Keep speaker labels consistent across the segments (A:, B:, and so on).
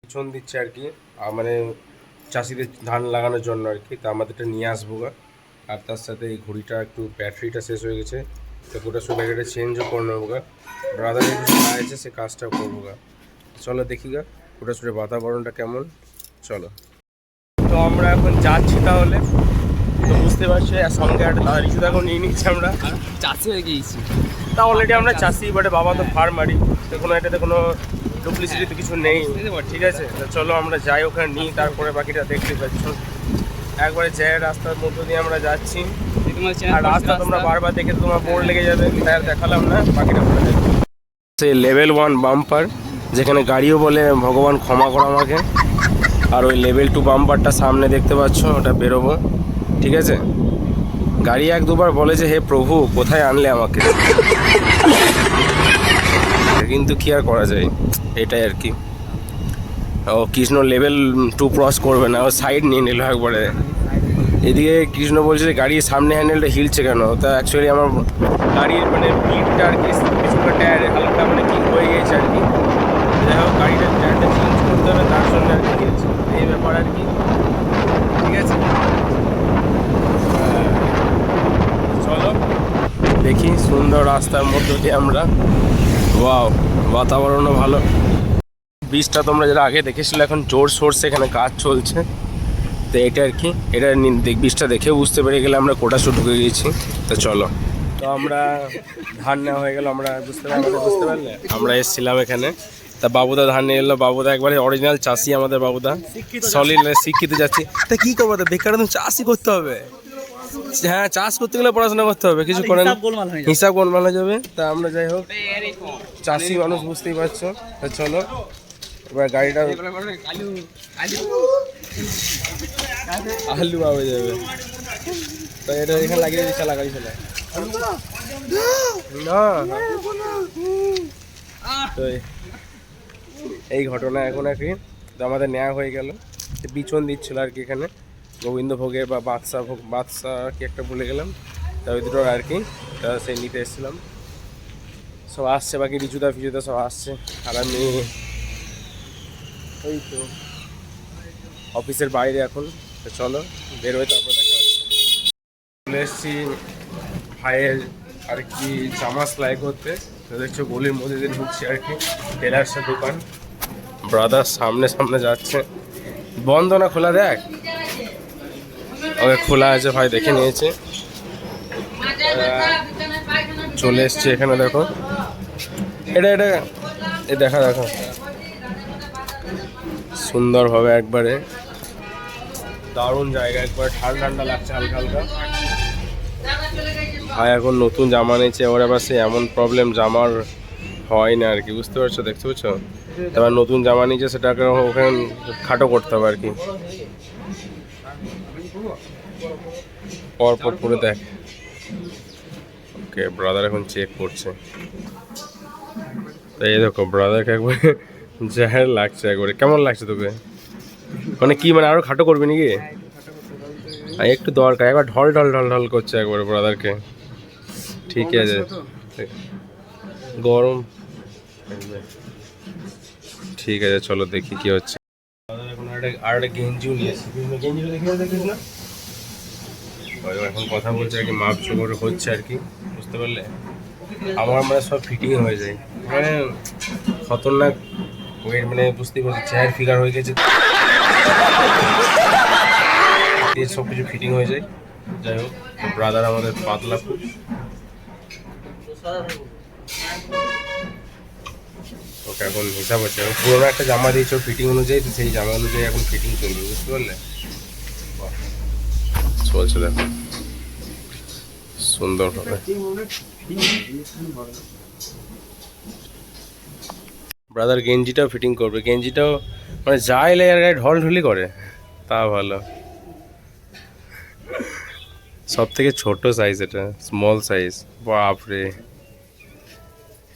A: পিছন দিচ্ছে আর কি, মানে চাষিদের ধান লাগানোর জন্য আর কি। তা আমাদেরটা নিয়ে আসবো গা। আর তার সাথে এই ঘড়িটা একটু ব্যাটারিটা শেষ হয়ে গেছে, তো গোটা সব ব্যাটারিটা চেঞ্জও করে নেবো গা। ব্রাদারের কিছু কাজ আছে, সে কাজটাও করবো গা। চলো দেখি গা গোটা সুরে বাতাবরণটা কেমন। চলো, তো আমরা এখন যাচ্ছি তাহলে। তো বুঝতে পারছি সঙ্গে একটা দাদা রিক্সা এখন নিয়ে নিচ্ছি আমরা।
B: চাষি হয়ে গিয়েছি
A: তা অলরেডি আমরা চাষি, বাটে বাবা তো ফার্মারি, তো কোনো এটাতে কোনো ডুপ্লিসিটি তো কিছু নেই, ঠিক আছে। তো চলো আমরা যাই ওখানে নিই, তারপরে বাকিটা দেখতে পাচ্ছ। একবারে জ্যায় রাস্তার মধ্য দিয়ে আমরা যাচ্ছি, আর রাস্তা তোমরা বারবার দেখে তোমার বোর্ড লেগে যাবে, তাই আর দেখালাম না, বাকিটা বলে দেবে। সেই লেভেল 1 বাম্পার, যেখানে গাড়িও বলে ভগবান ক্ষমা করো আমাকে। আর ওই লেভেল 2 বাম্পারটা সামনে দেখতে পাচ্ছ, ওটা বেরোবো, ঠিক আছে। গাড়ি এক দুবার বলে যে হে প্রভু কোথায় আনলে আমাকে, কিন্তু কি আর করা যায়, এটাই আর কি। ও কৃষ্ণ লেভেল 2 ক্রস করবে না, ও সাইড নিয়ে নিল একবারে। এদিকে কৃষ্ণ বলছে যে গাড়ির সামনে হ্যান্ডেলটা হিলছে কেন, তা অ্যাকচুয়ালি আমার গাড়ির মানে পিঠটা আর কি কিছুটা টায়ারে হালকা মানে কি হয়ে গেছে আর কি। যাই হোক গাড়িটার টায়ারটা চেঞ্জ করতে হবে, তার জন্য আর কি হিলছে, এই ব্যাপার আর কি, ঠিক আছে। চলো দেখি সুন্দর রাস্তার মধ্য দিয়ে আমরা, ওয়াও বাতাবরণও ভালো। বীজটা তোমরা যারা আগে দেখেছিলে এখন জোর সোর্সে এখানে কাজ চলছে, তো এটা আর কি। এটা বীজটা দেখে বুঝতে পেরে গেলে আমরা কোটা শুট ঢুকে গিয়েছি। তো চলো, তো আমরা ধান নেওয়া হয়ে গেল, আমরা বুঝতে পারলে আমরা এসেছিলাম এখানে। তা বাবুদা ধান নিয়ে এলো, বাবুদা একবারে অরিজিনাল চাষি আমাদের বাবুদা, সলিড শিক্ষিত যাচ্ছি। তা কী করবো, তো বেকার তুমি চাষই করতে হবে। হ্যাঁ চাষ করতে গেলে পড়াশোনা করতে হবে, কিছু করেন হিসাব গোলমাল হয়ে যাবে। তা আমরা যাই হোক চাষি মানুষ, বুঝতেই পারছো। তা চলো এবার গাড়িটা আলু পাওয়া যাবে, তো এটা এখানে লাগিয়ে দিচ্ছে, লাগাই ফেলে না। তো এই ঘটনা এখন আর কি। তো আমাদের নেওয়া হয়ে গেল, বিচন দিচ্ছিল আর কি এখানে, গোবিন্দভোগের বা বাদশা কি একটা ভুলে গেলাম, তা ওই দুটো আর কি। তা সেই নিতে এসেছিলাম, সব আসছে, বাকি রিচুদা ফিচুদা সব আসছে। আর আমি ওই তো অফিসের বাইরে এখন। তো চলো বেরোয়, তারপর দেখা হচ্ছে। চলে এসেছি ভাইয়ের আর কি জামা সেলাই করতে। তো দেখছো গলির মধ্যে দিয়ে ঢুকছি আর কি, টেলার্সের দোকান। ব্রাদার সামনে সামনে যাচ্ছে, বন্ধ না খোলা দেখ, ওকে খোলা আছে ভাই, দেখে নিয়েছে। চলে এসছে এখানে, দেখো এটা এটা দেখো সুন্দরভাবে একবারে দারুণ জায়গা, একবার ঠান্ডা ঠান্ডা লাগছে হালকা হালকা। ভাই এখন নতুন জামা নিয়েছে, ওর আবার সে এমন প্রবলেম জামার হয় না আর কি, বুঝতে পারছো, দেখতে পাচ্ছো। এবার নতুন জামা নিয়েছে, সেটাকে ওখানে খাটো করতে হবে আর কি, পরপর করে দেখ। ওকে ব্রাদার এখন চেক করছে, এই দেখো ব্রাদারকে একবারে যার লাগছে, একবারে কেমন লাগছে তোকে, মানে কি মানে আরো খাটো করবি নাকি? একটু দরকার, একবার ঢল ঢল ঢল ঢল করছে একবারে ব্রাদারকে, ঠিক আছে। গরম, ঠিক আছে চলো দেখি কি হচ্ছে। আর একটা গেঞ্জিও নিয়েছি, গেঞ্জিটা দেখিস না, এখন কথা বলছে আর কি, মাপ চোখ হচ্ছে আর কি, বুঝতে পারলে। আমার মানে সব ফিটিং হয়ে যায়, মানে খতরনাক ওয়েট, মানে বুঝতেই পারছি চেয়ার ফিগার হয়ে গেছে, সব কিছু ফিটিং হয়ে যায়। যাই হোক ব্রাদার আমাদের পাতলা খুব, ওকে এখন হিসাব হচ্ছে, পুরোনো একটা জামা দিয়েছে ফিটিং অনুযায়ী, তো সেই জামা অনুযায়ী এখন ফিটিং চলবে, বুঝতে পারলে। চলছে দেখো সুন্দর হবে। ব্রাদার গেঞ্জিটাও ফিটিং করবে, গেঞ্জিটাও মানে যা এলে আর গায়ে ঢল ঢুলি করে, তা ভালো। সব থেকে ছোট সাইজ এটা, স্মল সাইজ, বাপরে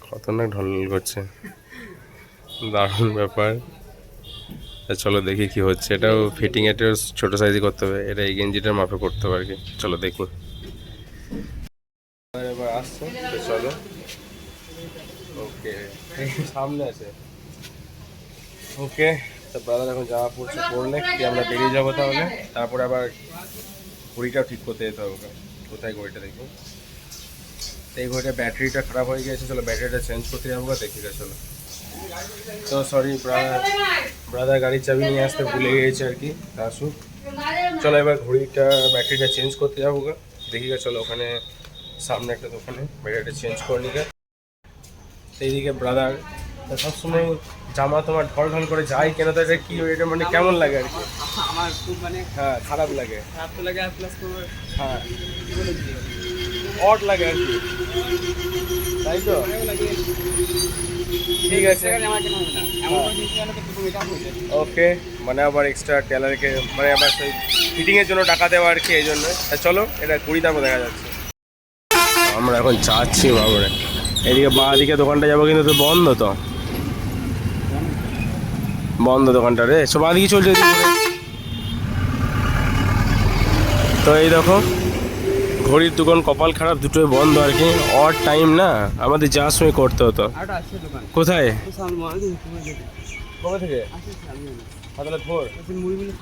A: খতরনাক ঢল করছে, দারুণ ব্যাপার। চলো দেখি কি হচ্ছে, এটাও ফিটিং এটা ছোট সাইজে করতে হবে, এটা এই গেঞ্জিটার মাপে করতে হবে আর কি। চলো দেখি এবার আসছে, চলো ওকে সামনে আছে, ওকে তো ব্রাদার এখন জামা পড়ছে, পড়লে কি আমরা বেরিয়ে যাবো তাহলে। তারপরে আবার ঘড়িটাও ঠিক করতে যেতে হবে। কোথায় ঘড়িটা দেখবো? এই ঘড়িটা ব্যাটারিটা খারাপ হয়ে গিয়েছে, চলো ব্যাটারিটা চেঞ্জ করতে যাবো। দেখি চলো। তো সরি ব্রাদার গাড়ির চাবি নিয়ে আসতে ভুলে গিয়েছে আর কি, আসুক। চলো এবার ঘড়িটা ব্যাটারিটা চেঞ্জ করতে যাবো গা। দেখি গা, চলো ওখানে সামনে একটা দোকানে ব্যাটারিটা চেঞ্জ করে নিয়ে। এইদিকে ব্রাদার সবসময় জামা তোমার ঢল ঢল করে যায় কেন, তো এটা কি এটা মানে কেমন লাগে আর কি?
B: আমার খুব মানে
A: হ্যাঁ খারাপ লাগে,
B: খারাপ তো লাগে, আর প্লাস তোমার
A: হ্যাঁ
B: কি বলে দিই
A: অড লাগে আর কি, তাই তো। ঠিক আছে,
B: জামা কেন হবে না, এমন কোনো জিনিস জানো তো তুমি এটা বলবে।
A: ওকে, মানে আবার এক্সট্রা টেলারকে মানে আবার সেই ফিটিংয়ের জন্য টাকা দেওয়া আর কি, এই জন্য। চলো এটা কুড়ি দামও দেখা যাচ্ছে। আমরা এখন চাচ্ছি বাবরে, এদিকে বাঁ দিকে দোকানটা যাবো, কিন্তু তো বন্ধ, তো বন্ধ দোকানটা রে। সব বাঁ দিকে চলছে এদিকে ঘুরে। তো এই দেখো ঘড়ির দোকান কপাল খারাপ, দুটোই বন্ধ আর কি। অড টাইম না, আমাদের যাওয়ার সময় করতে হতো।
B: আরেকটা আছে দোকান
A: কোথায়?
B: সামনে মাল দিই তোমার দিকে
A: কবে থেকে?
B: আসে সামনে
A: তাহলে ভোর।
B: আছে মুড়ি মিলে।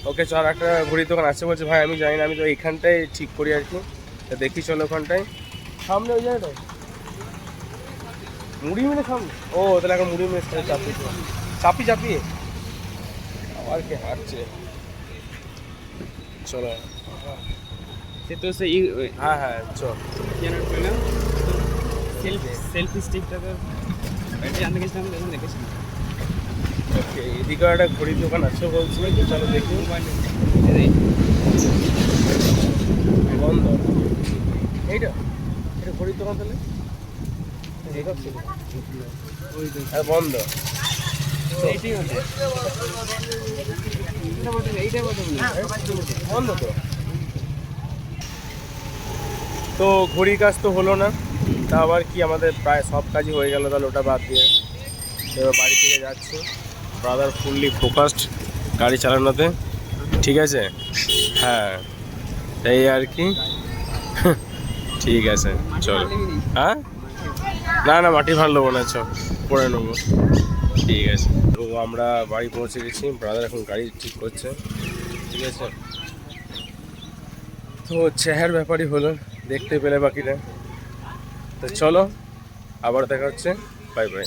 A: ওকে চল, একটা ঘড়ির দোকান আছে বলছে। ভাই আমি জানি না, আমি তো এইখানটায় ঠিক করি আর কি। তা দেখি চলো ওখানটায় সামনে ওই জায়গাটায় মুড়ি মিলে সামনে। ও তাহলে এখন মুড়ি মিলে চাপি চাপি চাপি আবার কি হাঁটছে। চলো
B: সে তো সেই
A: হ্যাঁ হ্যাঁ চল।
B: কেন পেলাম সেলফি স্টিকটা তো ব্যাটারি আনতে গেছিলাম, দেখুন দেখেছি।
A: ওকে এদিকে একটা ঘড়ির দোকান আছে বলছি, চলো দেখি। বন্ধ এইটা, এটা ঘড়ির দোকান তাহলে বন্ধ।
B: এইটাই হচ্ছে এইটাই বলতে
A: বন্ধ তো। তো ঘড়ির কাজ তো হলো না, তা আবার কি আমাদের প্রায় সব কাজই হয়ে গেল, তাহলে ওটা বাদ দিয়ে এবার বাড়ি থেকে যাচ্ছি। ব্রাদার ফুললি ফোকাসড গাড়ি চালানোতে, ঠিক আছে। হ্যাঁ এই আর কি। ঠিক আছে চলো। হ্যাঁ না না মাটি ভালো নেবো না, চল পরে নেবো। ঠিক আছে, তো আমরা বাড়ি পৌঁছে গেছি। ব্রাদার এখন গাড়ি ঠিক করছে, ঠিক আছে। তো চেহার ব্যাপারই হলো, দেখতে পেলে বাকিটা। তো চলো আবার দেখা হচ্ছে, বাই বাই।